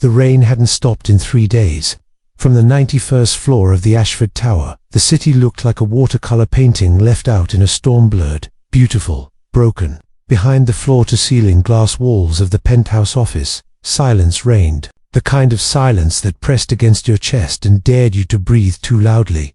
The rain hadn't stopped in 3 days. From the 91st floor of the Ashford Tower, the city looked like a watercolor painting left out in a storm, blurred, beautiful, broken. Behind the floor-to-ceiling glass walls of the penthouse office, silence reigned, the kind of silence that pressed against your chest and dared you to breathe too loudly.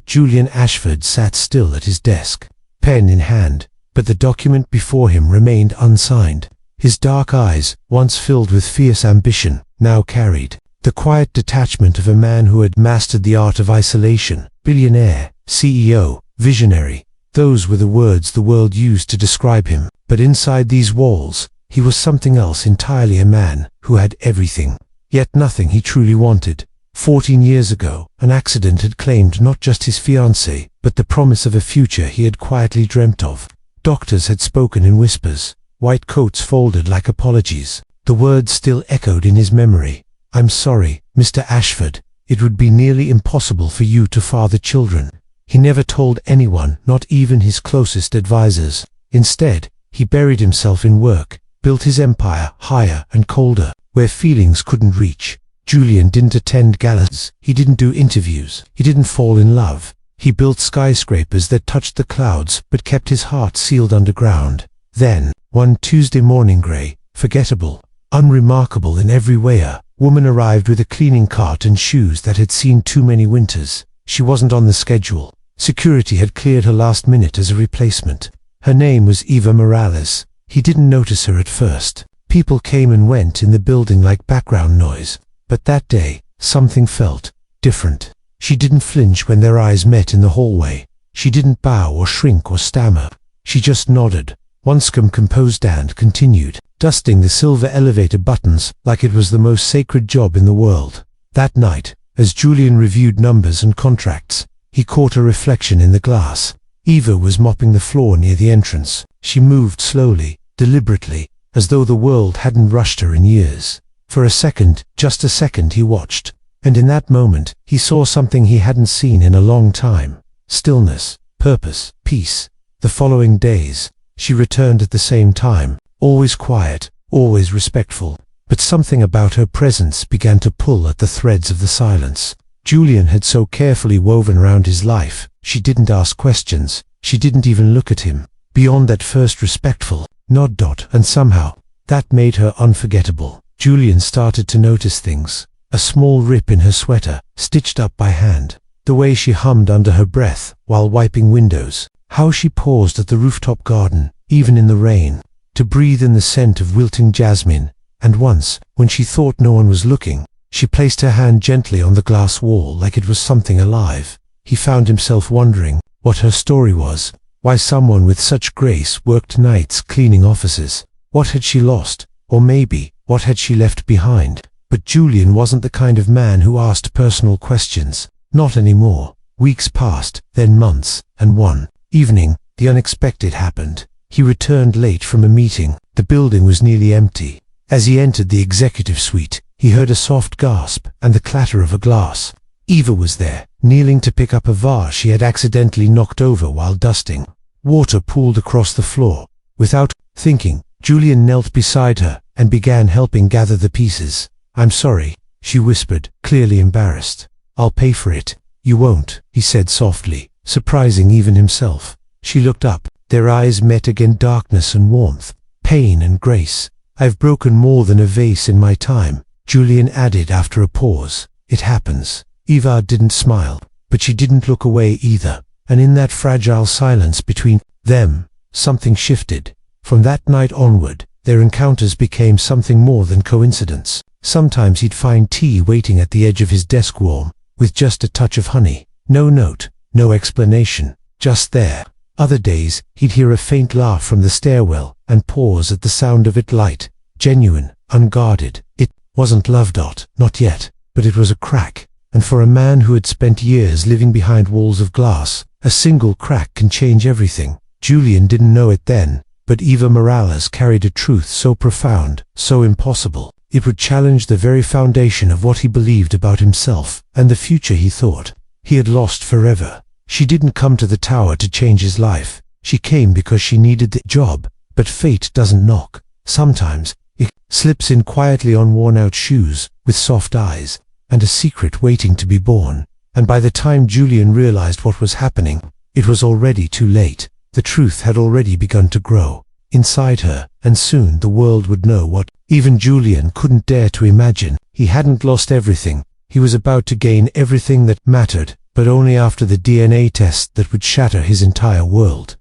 Julian Ashford sat still at his desk, pen in hand, but the document before him remained unsigned. His dark eyes, once filled with fierce ambition, now carried the quiet detachment of a man who had mastered the art of isolation. Billionaire, CEO, visionary. Those were the words the world used to describe him. But inside these walls, he was something else entirely, a man who had everything, yet nothing he truly wanted. 14 years ago, an accident had claimed not just his fiancée, but the promise of a future he had quietly dreamt of. Doctors had spoken in whispers, white coats folded like apologies. The words still echoed in his memory. "I'm sorry, Mr. Ashford. It would be nearly impossible for you to father children." He never told anyone, not even his closest advisors. Instead, he buried himself in work, built his empire higher and colder, where feelings couldn't reach. Julian didn't attend galas, he didn't do interviews, he didn't fall in love. He built skyscrapers that touched the clouds but kept his heart sealed underground. Then, one Tuesday morning, grey, forgettable, unremarkable in every way, a woman arrived with a cleaning cart and shoes that had seen too many winters. She wasn't on the schedule. Security had cleared her last minute as a replacement. Her name was Eva Morales. He didn't notice her at first. People came and went in the building like background noise. But that day, something felt different. She didn't flinch when their eyes met in the hallway. She didn't bow or shrink or stammer. She just nodded. Once composed and continued, dusting the silver elevator buttons like it was the most sacred job in the world. That night, as Julian reviewed numbers and contracts, he caught a reflection in the glass. Eva was mopping the floor near the entrance. She moved slowly, deliberately, as though the world hadn't rushed her in years. For a second, just a second, he watched, and in that moment, he saw something he hadn't seen in a long time. Stillness, purpose, peace. The following days, she returned at the same time, always quiet, always respectful, but something about her presence began to pull at the threads of the silence. Julian had so carefully woven around his life. She didn't ask questions, she didn't even look at him, beyond that first respectful nod. And somehow, that made her unforgettable. Julian started to notice things. A small rip in her sweater, stitched up by hand. The way she hummed under her breath while wiping windows. How she paused at the rooftop garden, even in the rain, to breathe in the scent of wilting jasmine. And once, when she thought no one was looking, she placed her hand gently on the glass wall like it was something alive. He found himself wondering what her story was, why someone with such grace worked nights cleaning offices. What had she lost? Or maybe, what had she left behind? But Julian wasn't the kind of man who asked personal questions. Not anymore. Weeks passed, then months, and one evening, the unexpected happened. He returned late from a meeting. The building was nearly empty. As he entered the executive suite, he heard a soft gasp and the clatter of a glass. Eva was there, kneeling to pick up a vase she had accidentally knocked over while dusting. Water pooled across the floor. Without thinking, Julian knelt beside her and began helping gather the pieces. "I'm sorry," she whispered, clearly embarrassed. "I'll pay for it." "You won't," he said softly, surprising even himself. She looked up. Their eyes met again, darkness and warmth, pain and grace. "I've broken more than a vase in my time," Julian added after a pause. "It happens." Eva didn't smile, but she didn't look away either. And in that fragile silence between them, something shifted. From that night onward, their encounters became something more than coincidence. Sometimes he'd find tea waiting at the edge of his desk, warm, with just a touch of honey. No note, no explanation, just there. Other days, he'd hear a faint laugh from the stairwell and pause at the sound of it, light, genuine, unguarded. It wasn't love. Not yet, but it was a crack. And for a man who had spent years living behind walls of glass, a single crack can change everything. Julian didn't know it then, but Eva Morales carried a truth so profound, so impossible. It would challenge the very foundation of what he believed about himself and the future he thought he had lost forever. She didn't come to the tower to change his life. She came because she needed the job. But fate doesn't knock. Sometimes It slips in quietly on worn-out shoes, with soft eyes, and a secret waiting to be born. And by the time Julian realized what was happening, it was already too late. The truth had already begun to grow inside her, and soon the world would know what even Julian couldn't dare to imagine. He hadn't lost everything. He was about to gain everything that mattered, but only after the DNA test that would shatter his entire world.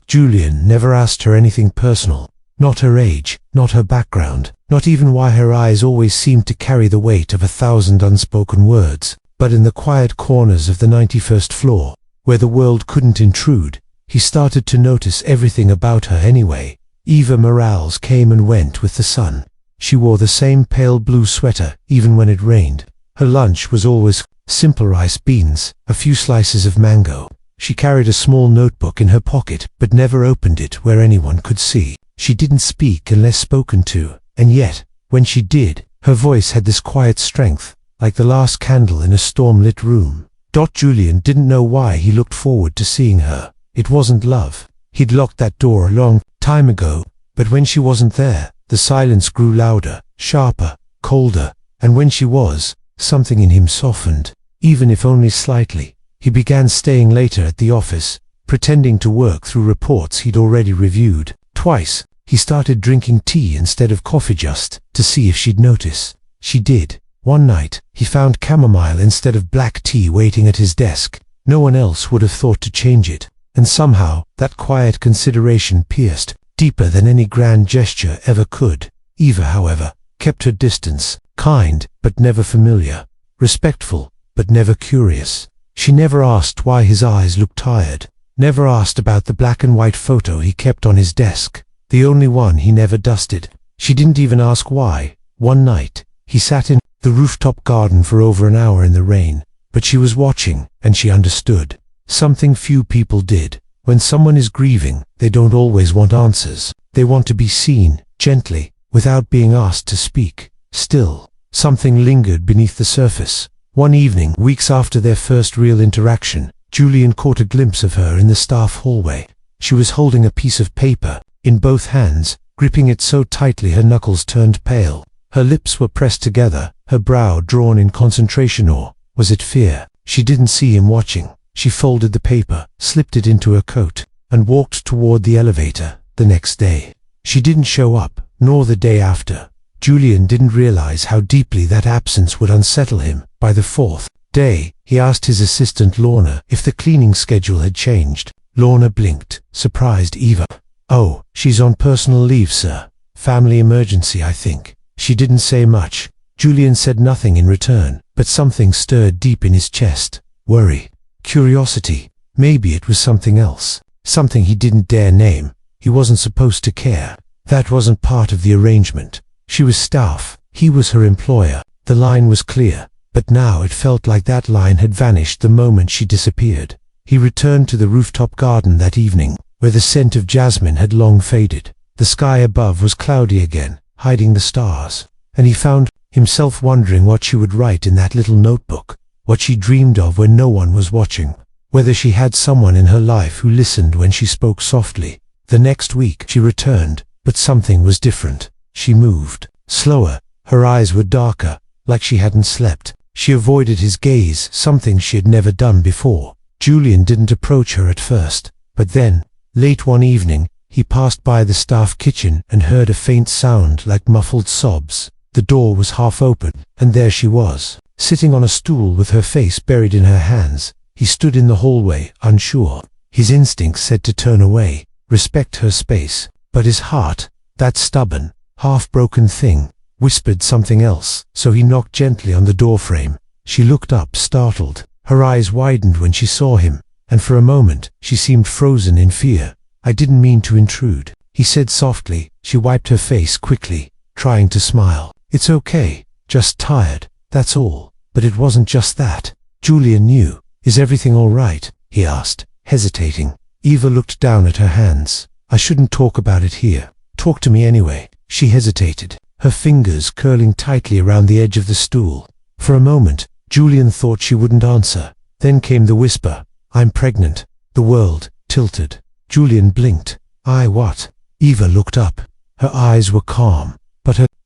Julian never asked her anything personal. Not her age, not her background, not even why her eyes always seemed to carry the weight of 1,000 unspoken words. But in the quiet corners of the 91st floor, where the world couldn't intrude, he started to notice everything about her anyway. Eva Morales came and went with the sun. She wore the same pale blue sweater even when it rained. Her lunch was always simple rice beans, a few slices of mango. She carried a small notebook in her pocket, but never opened it where anyone could see. She didn't speak unless spoken to, and yet, when she did, her voice had this quiet strength, like the last candle in a storm-lit room. Julian didn't know why he looked forward to seeing her. It wasn't love. He'd locked that door a long time ago, but when she wasn't there, the silence grew louder, sharper, colder, and when she was, something in him softened, even if only slightly. He began staying later at the office, pretending to work through reports he'd already reviewed. Twice, he started drinking tea instead of coffee just to see if she'd notice. She did. One night, he found chamomile instead of black tea waiting at his desk. No one else would have thought to change it, and somehow, that quiet consideration pierced deeper than any grand gesture ever could. Eva, however, kept her distance, kind but never familiar, respectful but never curious. She never asked why his eyes looked tired, never asked about the black and white photo he kept on his desk, the only one he never dusted. She didn't even ask why. One night, he sat in the rooftop garden for over an hour in the rain, but she was watching, and she understood. Something few people did. When someone is grieving, they don't always want answers. They want to be seen, gently, without being asked to speak. Still, something lingered beneath the surface. One evening, weeks after their first real interaction, Julian caught a glimpse of her in the staff hallway. She was holding a piece of paper in both hands, gripping it so tightly her knuckles turned pale. Her lips were pressed together, her brow drawn in concentration, or was it fear? She didn't see him watching. She folded the paper, slipped it into her coat, and walked toward the elevator. The next day, she didn't show up, nor the day after. Julian didn't realize how deeply that absence would unsettle him. By the fourth day, he asked his assistant Lorna if the cleaning schedule had changed. Lorna blinked, surprised. Eva. Oh, she's on personal leave, sir. Family emergency, I think. She didn't say much. Julian said nothing in return, but something stirred deep in his chest. Worry. Curiosity. Maybe it was something else. Something he didn't dare name. He wasn't supposed to care. That wasn't part of the arrangement. She was staff. He was her employer. The line was clear. But now it felt like that line had vanished the moment she disappeared. He returned to the rooftop garden that evening, where the scent of jasmine had long faded. The sky above was cloudy again, hiding the stars, and he found himself wondering what she would write in that little notebook, what she dreamed of when no one was watching, whether she had someone in her life who listened when she spoke softly. The next week she returned, but something was different. She moved, slower, her eyes were darker, like she hadn't slept. She avoided his gaze, something she had never done before. Julian didn't approach her at first, but then, late one evening, he passed by the staff kitchen and heard a faint sound like muffled sobs. The door was half open, and there she was, sitting on a stool with her face buried in her hands. He stood in the hallway, unsure. His instinct said to turn away, respect her space, but his heart, that stubborn, half-broken thing, whispered something else, so he knocked gently on the doorframe. She looked up, startled. Her eyes widened when she saw him, and for a moment, she seemed frozen in fear. I didn't mean to intrude, he said softly. She wiped her face quickly, trying to smile. It's okay, just tired, that's all. But it wasn't just that. Julian knew. Is everything all right? He asked, hesitating. Eva looked down at her hands. I shouldn't talk about it here. Talk to me anyway. She hesitated, her fingers curling tightly around the edge of the stool. For a moment, Julian thought she wouldn't answer. Then came the whisper, I'm pregnant. The world tilted. Julian blinked. What? Eva looked up. Her eyes were calm,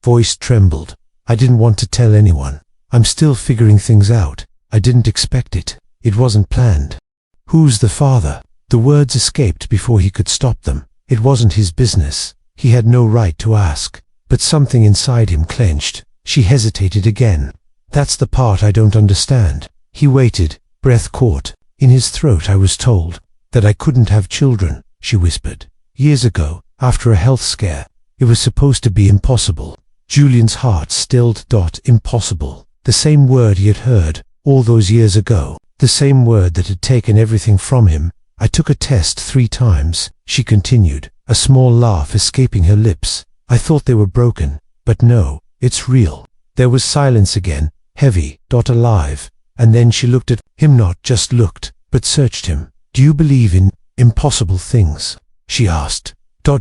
voice trembled. I didn't want to tell anyone. I'm still figuring things out. I didn't expect it. It wasn't planned. Who's the father? The words escaped before he could stop them. It wasn't his business. He had no right to ask. But something inside him clenched. She hesitated again. That's the part I don't understand. He waited, breath caught. In his throat I was told that I couldn't have children, she whispered. Years ago, after a health scare, it was supposed to be impossible. Julian's heart stilled. Impossible. The same word he had heard all those years ago. The same word that had taken everything from him. I took a test 3 times, she continued, a small laugh escaping her lips. I thought they were broken, but no, it's real. There was silence again, heavy, alive, and then she looked at him, not just looked, but searched him. Do you believe in impossible things? She asked.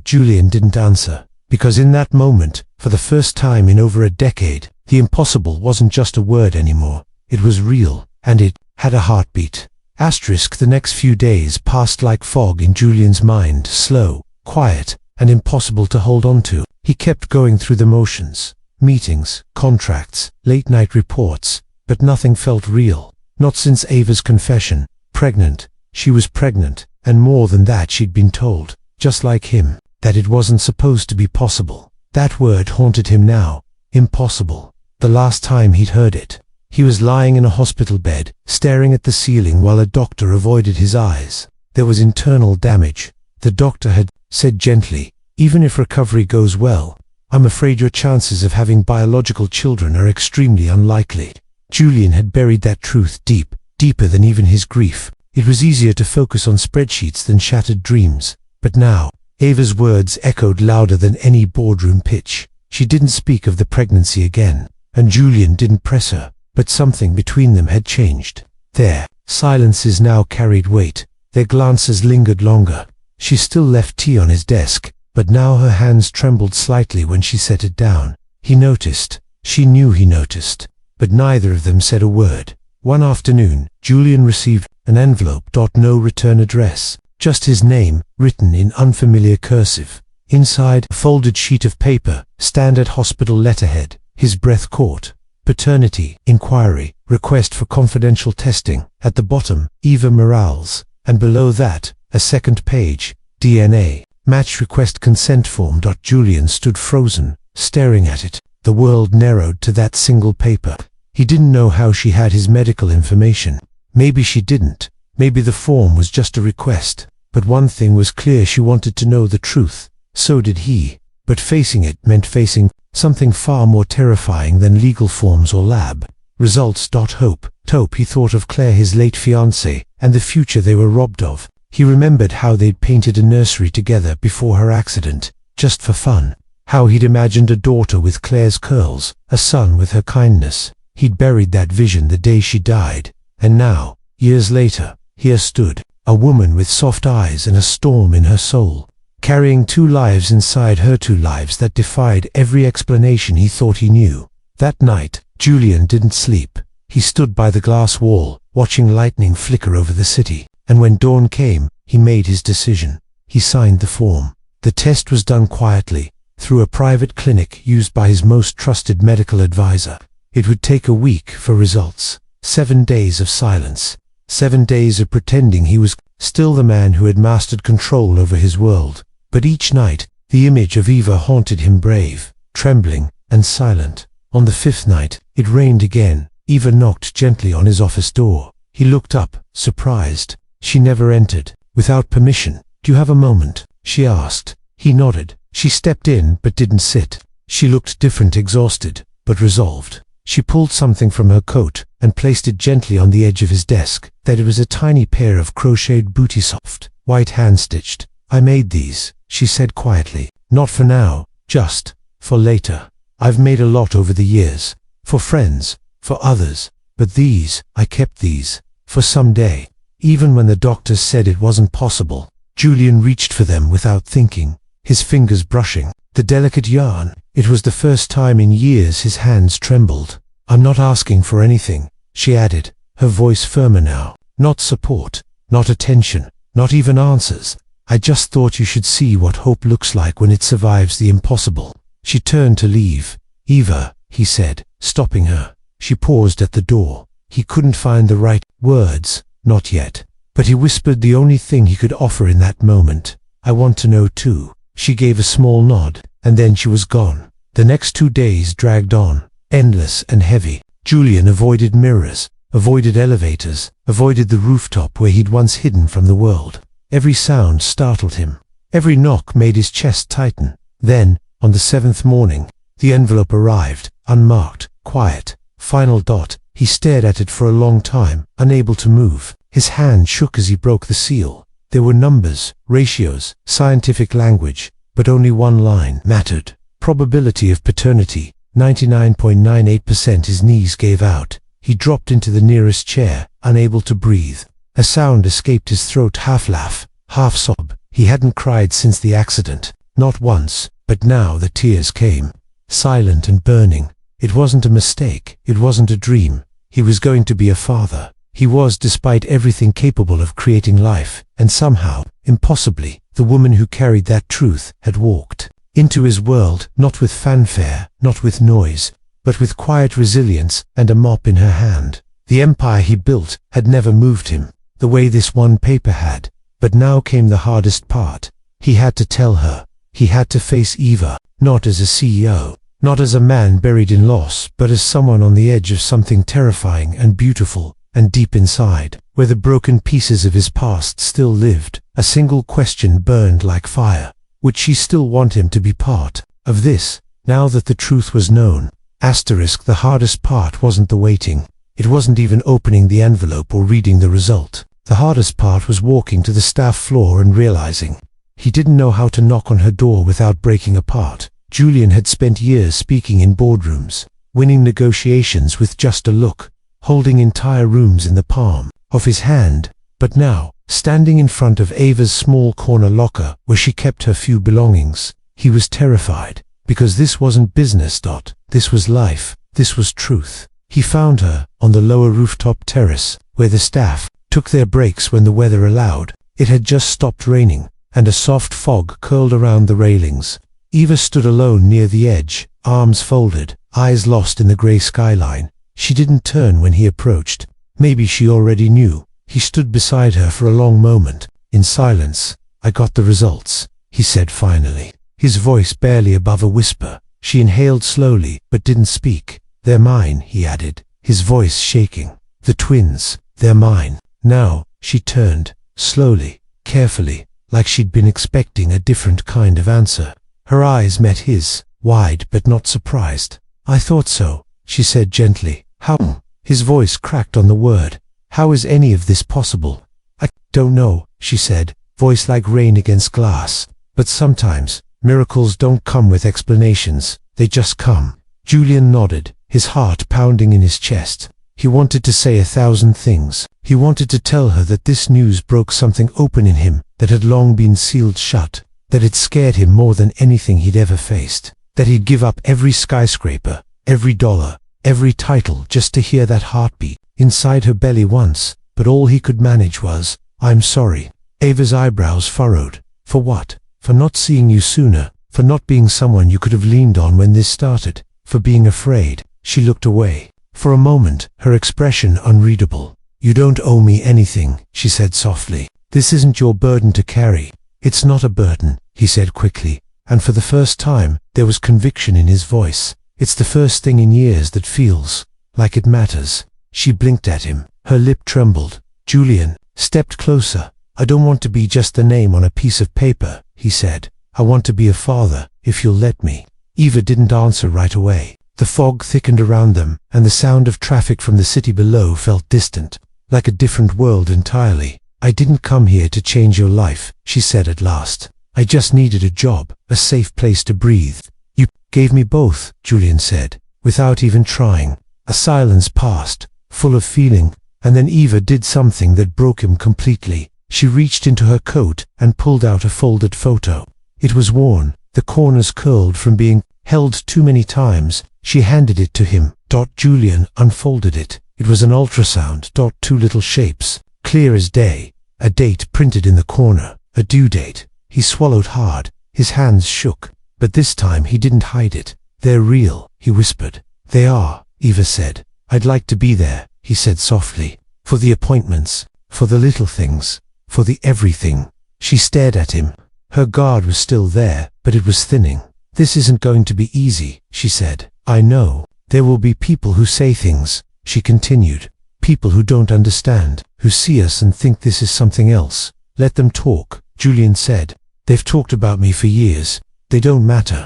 Julian didn't answer, because in that moment, for the first time in over a decade, the impossible wasn't just a word anymore. It was real, and it had a heartbeat. The next few days passed like fog in Julian's mind, slow, quiet, and impossible to hold on to. He kept going through the motions, meetings, contracts, late-night reports, but nothing felt real. Not since Eva's confession. Pregnant. She was pregnant, and more than that, she'd been told, just like him, that it wasn't supposed to be possible. That word haunted him now. Impossible. The last time he'd heard it, he was lying in a hospital bed, staring at the ceiling while a doctor avoided his eyes. There was internal damage. The doctor had said gently, even if recovery goes well, I'm afraid your chances of having biological children are extremely unlikely. Julian had buried that truth deep, deeper than even his grief. It was easier to focus on spreadsheets than shattered dreams. But now, Eva's words echoed louder than any boardroom pitch. She didn't speak of the pregnancy again, and Julian didn't press her. But something between them had changed. Their silences now carried weight. Their glances lingered longer. She still left tea on his desk, but now her hands trembled slightly when she set it down. He noticed. She knew he noticed. But neither of them said a word. One afternoon, Julian received an envelope. No return address. Just his name, written in unfamiliar cursive. Inside, a folded sheet of paper, standard hospital letterhead. His breath caught. Paternity, inquiry, request for confidential testing. At the bottom, Eva Morales, and below that, a second page, DNA, match request consent form. Julian stood frozen, staring at it. The world narrowed to that single paper. He didn't know how she had his medical information. Maybe she didn't. Maybe the form was just a request. But one thing was clear, she wanted to know the truth. So did he. But facing it meant facing something far more terrifying than legal forms or lab results. Hope. He thought of Claire, his late fiancée, and the future they were robbed of. He remembered how they'd painted a nursery together before her accident, just for fun. How he'd imagined a daughter with Claire's curls, a son with her kindness. He'd buried that vision the day she died. And now, years later, here stood a woman with soft eyes and a storm in her soul, carrying 2 lives inside her, 2 lives that defied every explanation he thought he knew. That night, Julian didn't sleep. He stood by the glass wall, watching lightning flicker over the city. And when dawn came, he made his decision. He signed the form. The test was done quietly, through a private clinic used by his most trusted medical advisor. It would take a week for results. 7 days of silence. 7 days of pretending he was still the man who had mastered control over his world. But each night, the image of Eva haunted him, brave, trembling, and silent. On the 5th night, it rained again. Eva knocked gently on his office door. He looked up, surprised. She never entered. Without permission. Do you have a moment? She asked. He nodded. She stepped in but didn't sit. She looked different, exhausted, but resolved. She pulled something from her coat and placed it gently on the edge of his desk. That it was a tiny pair of crocheted booties, soft, white hand-stitched. I made these, she said quietly. Not for now, just for later. I've made a lot over the years. For friends, for others. But these, I kept these, for someday. Even when the doctors said it wasn't possible, Julian reached for them without thinking, his fingers brushing the delicate yarn. It was the first time in years his hands trembled. I'm not asking for anything, she added, her voice firmer now. Not support, not attention, not even answers. I just thought you should see what hope looks like when it survives the impossible. She turned to leave. "Eva," he said, stopping her. She paused at the door. He couldn't find the right words, not yet. But he whispered the only thing he could offer in that moment. "I want to know too." She gave a small nod, and then she was gone. The next 2 days dragged on, endless and heavy. Julian avoided mirrors, avoided elevators, avoided the rooftop where he'd once hidden from the world. Every sound startled him. Every knock made his chest tighten. Then, on the 7th morning, the envelope arrived, unmarked, quiet. Final dot. He stared at it for a long time, unable to move. His hand shook as he broke the seal. There were numbers, ratios, scientific language, but only one line mattered. Probability of paternity, 99.98%. His knees gave out. He dropped into the nearest chair, unable to breathe. A sound escaped his throat, half laugh, half sob. He hadn't cried since the accident. Not once, but now the tears came. Silent and burning. It wasn't a mistake. It wasn't a dream. He was going to be a father. He was, despite everything, capable of creating life, and somehow, impossibly, the woman who carried that truth had walked into his world, not with fanfare, not with noise, but with quiet resilience and a mop in her hand. The empire he built had never moved him, the way this one paper had. But now came the hardest part. He had to tell her. He had to face Eva, not as a CEO, not as a man buried in loss, but as someone on the edge of something terrifying and beautiful. And deep inside, where the broken pieces of his past still lived, a single question burned like fire. Would she still want him to be part of this, now that the truth was known? The hardest part wasn't the waiting. It wasn't even opening the envelope or reading the result. The hardest part was walking to the staff floor and realizing. He didn't know how to knock on her door without breaking apart. Julian had spent years speaking in boardrooms, winning negotiations with just a look, holding entire rooms in the palm of his hand. But now, standing in front of Eva's small corner locker where she kept her few belongings, he was terrified, because this wasn't business. This was life. This was truth. He found her on the lower rooftop terrace, where the staff took their breaks when the weather allowed. It had just stopped raining, and a soft fog curled around the railings. Eva stood alone near the edge, arms folded, eyes lost in the grey skyline. She didn't turn when he approached. Maybe she already knew. He stood beside her for a long moment, in silence. "I got the results," he said finally, his voice barely above a whisper. She inhaled slowly, but didn't speak. "They're mine," he added, his voice shaking. "The twins, they're mine." Now, she turned, slowly, carefully, like she'd been expecting a different kind of answer. Her eyes met his, wide but not surprised. "I thought so," she said gently. "How?" His voice cracked on the word. "How is any of this possible?" "I don't know," she said, voice like rain against glass. "But sometimes, miracles don't come with explanations, they just come." Julian nodded, his heart pounding in his chest. He wanted to say 1,000 things. He wanted to tell her that this news broke something open in him that had long been sealed shut, that it scared him more than anything he'd ever faced, that he'd give up every skyscraper, every dollar, every title just to hear that heartbeat inside her belly once. But all he could manage was, "I'm sorry." Eva's eyebrows furrowed. "For what?" "For not seeing you sooner, for not being someone you could have leaned on when this started, for being afraid." She looked away. For a moment, her expression unreadable. "You don't owe me anything," she said softly. "This isn't your burden to carry." "It's not a burden," he said quickly, and for the first time, there was conviction in his voice. "It's the first thing in years that feels like it matters." She blinked at him. Her lip trembled. Julian stepped closer. "I don't want to be just a name on a piece of paper," he said. "I want to be a father, if you'll let me." Eva didn't answer right away. The fog thickened around them, and the sound of traffic from the city below felt distant, like a different world entirely. "I didn't come here to change your life," she said at last. "I just needed a job, a safe place to breathe." "You gave me both," Julian said, without even trying. A silence passed, full of feeling, and then Eva did something that broke him completely. She reached into her coat and pulled out a folded photo. It was worn, the corners curled from being held too many times. She handed it to him. Julian unfolded it. It was an ultrasound. Two little shapes, clear as day. A date printed in the corner, a due date. He swallowed hard. His hands shook. But this time he didn't hide it. They're real, he whispered. They are, Eva said. I'd like to be there, he said softly. For the appointments, for the little things, for the everything. She stared at him. Her guard was still there, but it was thinning. This isn't going to be easy, she said. I know. There will be people who say things, she continued. People who don't understand, who see us and think this is something else. Let them talk, Julian said. They've talked about me for years. They don't matter.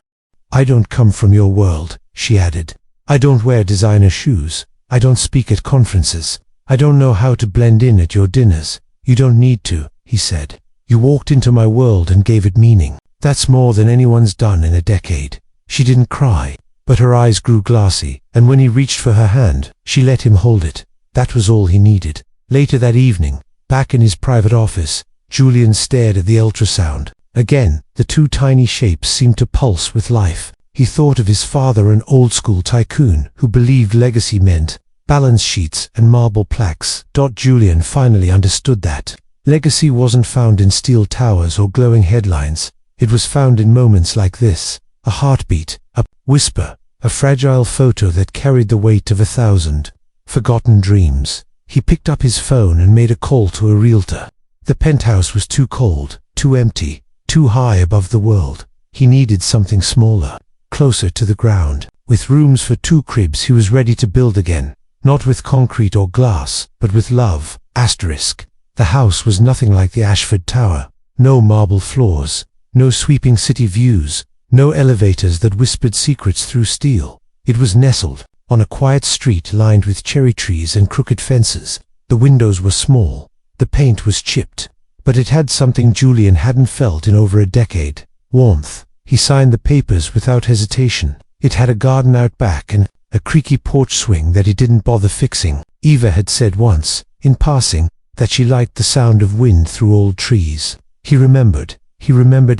I don't come from your world, she added. I don't wear designer shoes. I don't speak at conferences. I don't know how to blend in at your dinners. You don't need to, he said. You walked into my world and gave it meaning. That's more than anyone's done in a decade. She didn't cry, but her eyes grew glassy, and when he reached for her hand, she let him hold it. That was all he needed. Later that evening, back in his private office, Julian stared at the ultrasound. Again, the two tiny shapes seemed to pulse with life. He thought of his father, an old-school tycoon who believed legacy meant balance sheets and marble plaques. Julian finally understood that. Legacy wasn't found in steel towers or glowing headlines. It was found in moments like this. A heartbeat, a whisper, a fragile photo that carried the weight of 1,000 forgotten dreams. He picked up his phone and made a call to a realtor. The penthouse was too cold, too empty, too high above the world. He needed something smaller, closer to the ground. With rooms for 2 cribs, he was ready to build again. Not with concrete or glass, but with love. Asterisk. The house was nothing like the Ashford Tower. No marble floors, no sweeping city views, no elevators that whispered secrets through steel. It was nestled on a quiet street lined with cherry trees and crooked fences. The windows were small. The paint was chipped. But it had something Julian hadn't felt in over a decade. Warmth. He signed the papers without hesitation. It had a garden out back and a creaky porch swing that he didn't bother fixing. Eva had said once, in passing, that she liked the sound of wind through old trees. He remembered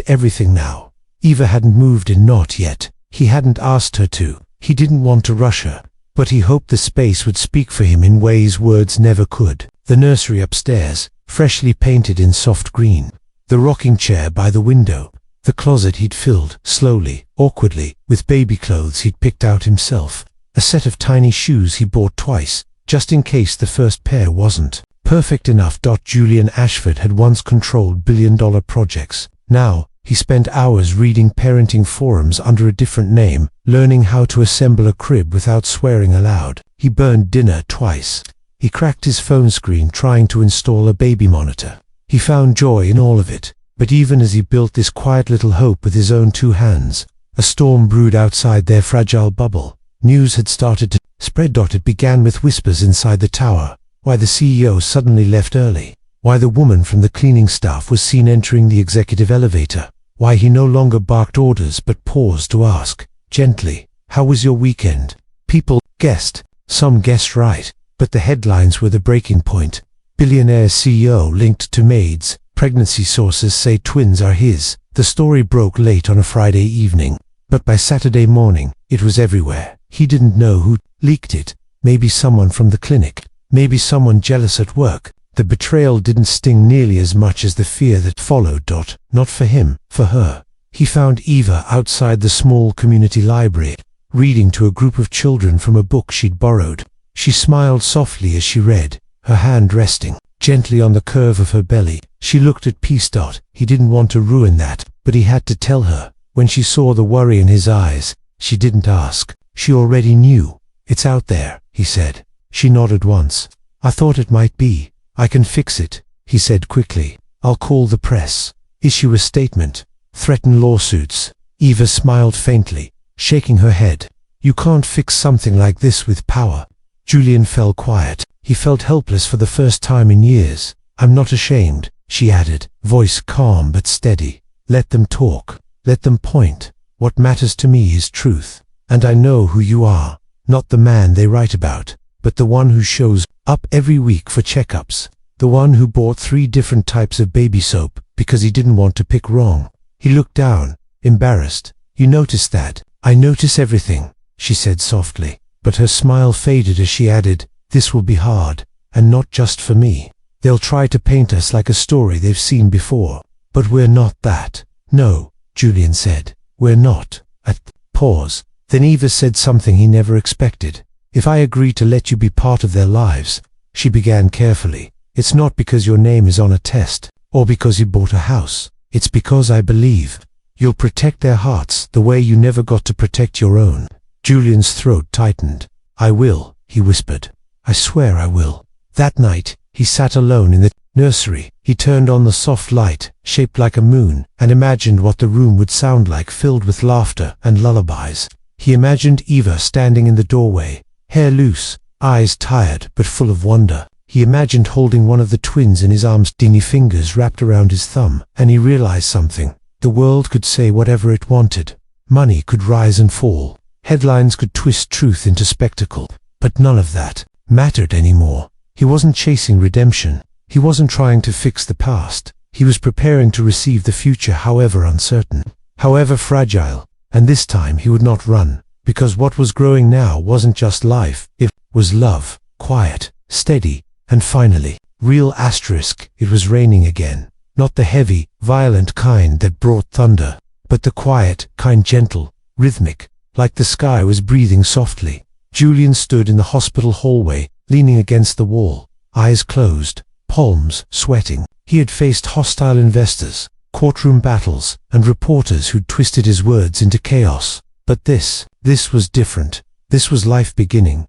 everything now. Eva hadn't moved in, not yet. He hadn't asked her to. He didn't want to rush her. But he hoped the space would speak for him in ways words never could. The nursery upstairs, freshly painted in soft green. The rocking chair by the window. The closet he'd filled, slowly, awkwardly, with baby clothes he'd picked out himself. A set of tiny shoes he bought twice, just in case the first pair wasn't perfect enough. Julian Ashford had once controlled billion-dollar projects. Now, he spent hours reading parenting forums under a different name, learning how to assemble a crib without swearing aloud. He burned dinner twice. He cracked his phone screen trying to install a baby monitor. He found joy in all of it. But even as he built this quiet little hope with his own 2 hands, a storm brewed outside their fragile bubble. News had started to spread. It began with whispers inside the tower. Why the CEO suddenly left early. Why the woman from the cleaning staff was seen entering the executive elevator. Why he no longer barked orders but paused to ask, gently, "How was your weekend?" People guessed. Some guessed right. But the headlines were the breaking point. Billionaire CEO linked to Maid's. Pregnancy sources say twins are his. The story broke late on a Friday evening. But by Saturday morning, it was everywhere. He didn't know who leaked it. Maybe someone from the clinic. Maybe someone jealous at work. The betrayal didn't sting nearly as much as the fear that followed. Not for him, for her. He found Eva outside the small community library, reading to a group of children from a book she'd borrowed. She smiled softly as she read, her hand resting gently on the curve of her belly. She looked at peace. He didn't want to ruin that, but he had to tell her. When she saw the worry in his eyes, she didn't ask. She already knew. "It's out there," he said. She nodded once. "I thought it might be. I can fix it," he said quickly. "I'll call the press. Issue a statement. Threaten lawsuits." Eva smiled faintly, shaking her head. "You can't fix something like this with power." Julian fell quiet. He felt helpless for the first time in years. "I'm not ashamed," she added, voice calm but steady. "Let them talk. Let them point. What matters to me is truth. And I know who you are. Not the man they write about, but the one who shows up every week for checkups. The one who bought 3 different types of baby soap because he didn't want to pick wrong." He looked down, embarrassed. "You noticed that?" "I notice everything," she said softly. But her smile faded as she added, "This will be hard, and not just for me. They'll try to paint us like a story they've seen before. But we're not that." "No," Julian said. "We're not." At pause, Then Eva said something he never expected. "If I agree to let you be part of their lives," she began carefully, "it's not because your name is on a test, or because you bought a house. It's because I believe you'll protect their hearts the way you never got to protect your own." Julian's throat tightened. "I will," he whispered. "I swear I will." That night, he sat alone in the nursery. He turned on the soft light, shaped like a moon, and imagined what the room would sound like, filled with laughter and lullabies. He imagined Eva standing in the doorway, hair loose, eyes tired but full of wonder. He imagined holding one of the twins in his arms, teeny fingers wrapped around his thumb, and he realized something. The world could say whatever it wanted. Money could rise and fall. Headlines could twist truth into spectacle. But none of that mattered anymore. He wasn't chasing redemption. He wasn't trying to fix the past. He was preparing to receive the future, however uncertain, however fragile. And this time he would not run, because what was growing now wasn't just life. It was love, quiet, steady, and finally, real asterisk. It was raining again. Not the heavy, violent kind that brought thunder, but the quiet kind, gentle, rhythmic, like the sky was breathing softly. Julian stood in the hospital hallway, leaning against the wall, eyes closed, palms sweating. He had faced hostile investors, courtroom battles, and reporters who'd twisted his words into chaos. But this was different. This was life beginning.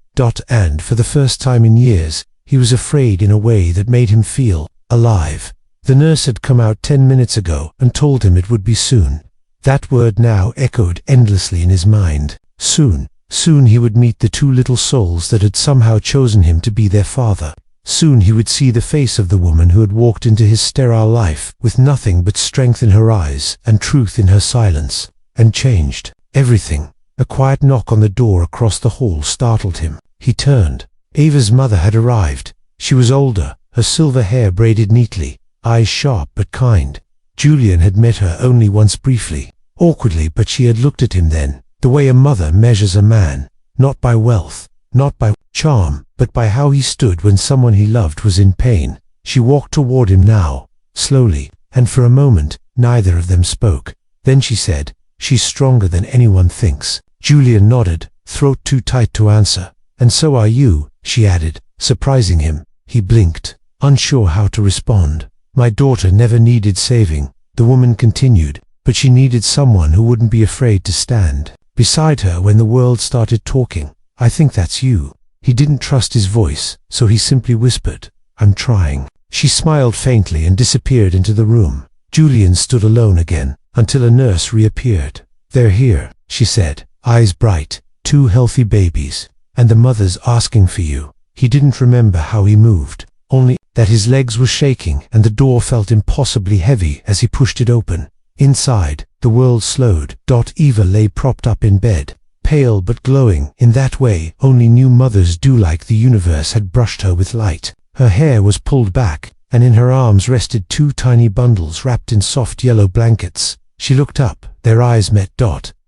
And for the first time in years, he was afraid in a way that made him feel alive. The nurse had come out 10 minutes ago and told him it would be soon. That word now echoed endlessly in his mind. Soon. Soon he would meet the two little souls that had somehow chosen him to be their father. Soon he would see the face of the woman who had walked into his sterile life with nothing but strength in her eyes and truth in her silence, and changed everything. A quiet knock on the door across the hall startled him. He turned. Eva's mother had arrived. She was older, her silver hair braided neatly, eyes sharp but kind. Julian had met her only once briefly, awkwardly, but she had looked at him then, the way a mother measures a man, not by wealth, not by charm, but by how he stood when someone he loved was in pain. She walked toward him now, slowly, and for a moment, neither of them spoke. Then she said, "She's stronger than anyone thinks." Julian nodded, throat too tight to answer. "And so are you," she added, surprising him. He blinked, unsure how to respond. "My daughter never needed saving," the woman continued, "but she needed someone who wouldn't be afraid to stand beside her when the world started talking. I think that's you." He didn't trust his voice, so he simply whispered, "I'm trying." She smiled faintly and disappeared into the room. Julian stood alone again, until a nurse reappeared. "They're here," she said, eyes bright, "2 healthy babies, and the mother's asking for you." He didn't remember how he moved, only that his legs were shaking and the door felt impossibly heavy as he pushed it open. Inside, the world slowed. Eva lay propped up in bed, pale but glowing in that way only new mothers do, like the universe had brushed her with light. Her hair was pulled back, and in her arms rested 2 tiny bundles wrapped in soft yellow blankets. She looked up, their eyes met.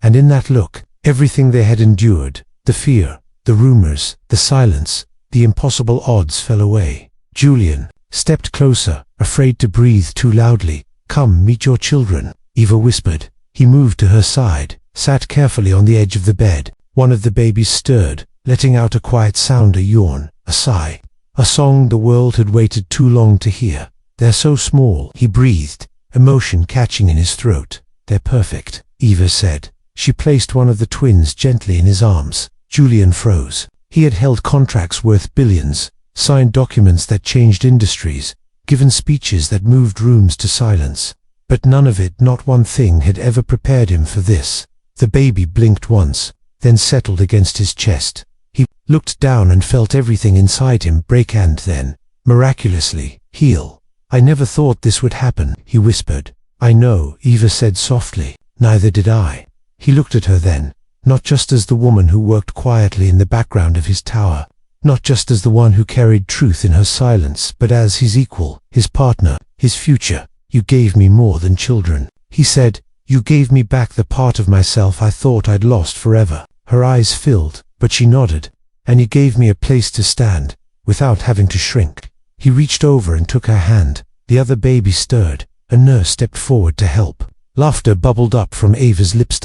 And in that look, everything they had endured, the fear, the rumors, the silence, the impossible odds fell away. Julian stepped closer, afraid to breathe too loudly. "Come, meet your children," Eva whispered. He moved to her side, sat carefully on the edge of the bed. One of the babies stirred, letting out a quiet sound, a yawn, a sigh. A song the world had waited too long to hear. "They're so small," he breathed, emotion catching in his throat. "They're perfect," Eva said. She placed one of the twins gently in his arms. Julian froze. He had held contracts worth billions, signed documents that changed industries, given speeches that moved rooms to silence. But none of it, not one thing, had ever prepared him for this. The baby blinked once, then settled against his chest. He looked down and felt everything inside him break and then, miraculously, heal. "I never thought this would happen," he whispered. "I know," Eva said softly. "Neither did I." He looked at her then, not just as the woman who worked quietly in the background of his tower, not just as the one who carried truth in her silence, but as his equal, his partner, his future. "You gave me more than children," he said. "You gave me back the part of myself I thought I'd lost forever." Her eyes filled, but she nodded. "And you gave me a place to stand, without having to shrink." He reached over and took her hand. The other baby stirred. A nurse stepped forward to help. Laughter bubbled up from Eva's lips.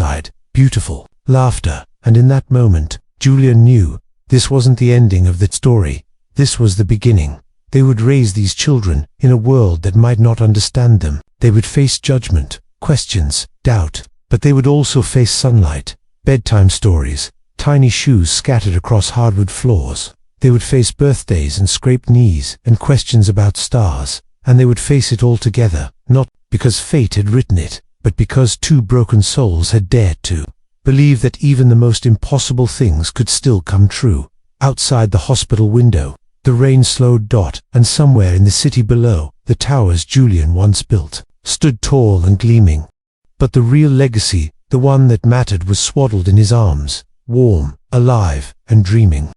"Beautiful," laughter, and in that moment, Julian knew this wasn't the ending of the story. This was the beginning. They would raise these children in a world that might not understand them. They would face judgment, questions, doubt, but they would also face sunlight, bedtime stories, tiny shoes scattered across hardwood floors. They would face birthdays and scraped knees and questions about stars, and they would face it all together, not because fate had written it, but because two broken souls had dared to believe that even the most impossible things could still come true. Outside the hospital window, the rain slowed, and somewhere in the city below, the towers Julian once built stood tall and gleaming. But the real legacy, the one that mattered, was swaddled in his arms, warm, alive, and dreaming.